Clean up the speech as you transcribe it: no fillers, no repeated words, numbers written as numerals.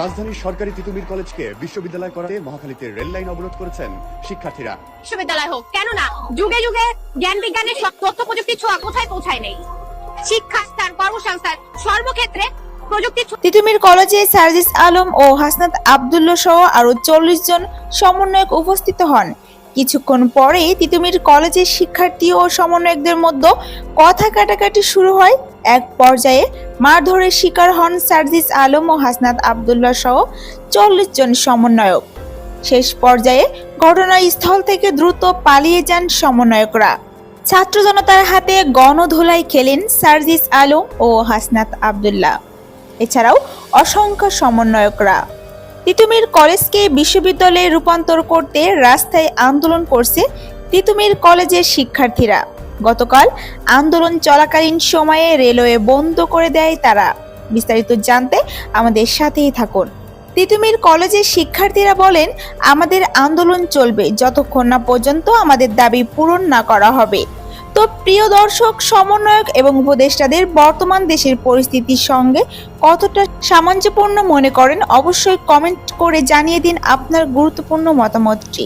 রাজধানীর সরকারি তিতুমির কলেজকে বিশ্ববিদ্যালয় করাতে মহাখালীতে রেল লাইন অবরোধ করেছেন শিক্ষার্থীরা। বিশ্ববিদ্যালয় হোক, কেননা যুগে যুগে জ্ঞান বিজ্ঞানের সব তথ্য প্রযুক্তির ছোঁয়া কোথায় পৌঁছায় নেই। শিক্ষাস্থান, কর্মসংস্থান সর্বক্ষেত্রে প্রযুক্তি। তিতুমির কলেজে সার্জিস আলম ও হাসনাত আব্দুল্লাহ সহ আরো 40 জন সমন্বয়ক উপস্থিত হন। কিছুক্ষণ পরেই তিতুমির কলেজের শিক্ষার্থী ও সমন্বয়কদের মধ্যে কথা কাটাকাটি শুরু হয়। এক পর্যায়ে মারধরের শিকার হন সার্জিস আলম ও হাসনাত আব্দুল্লাহ সহ 40 জন সমন্বয়ক। শেষ পর্যায়ে ঘটনাস্থল থেকে দ্রুত পালিয়ে যান সমন্বয়করা। ছাত্র জনতার হাতে গণধোলাই খেলেন সার্জিস আলম ও হাসনাত আব্দুল্লাহ। এছাড়াও অসংখ্য সমন্বয়করা। তিতুমির কলেজকে বিশ্ববিদ্যালয়ে রূপান্তর করতে রাস্তায় আন্দোলন করছে তিতুমির কলেজের শিক্ষার্থীরা। গতকাল আন্দোলন চলাকালীন সময়ে রেলওয়ে বন্ধ করে দেয় তারা। বিস্তারিত জানতে আমাদের সাথেই থাকুন। তিতুমির কলেজের শিক্ষার্থীরা বলেন, আমাদের আন্দোলন চলবে যতক্ষণ না পর্যন্ত আমাদের দাবি পূরণ না করা হবে। তো প্রিয় দর্শক, সমন্বয়ক এবং উপদেষ্টাদের বর্তমান দেশের পরিস্থিতির সঙ্গে কতটা সামঞ্জস্যপূর্ণ মনে করেন অবশ্যই কমেন্ট করে জানিয়ে দিন আপনার গুরুত্বপূর্ণ মতামতটি।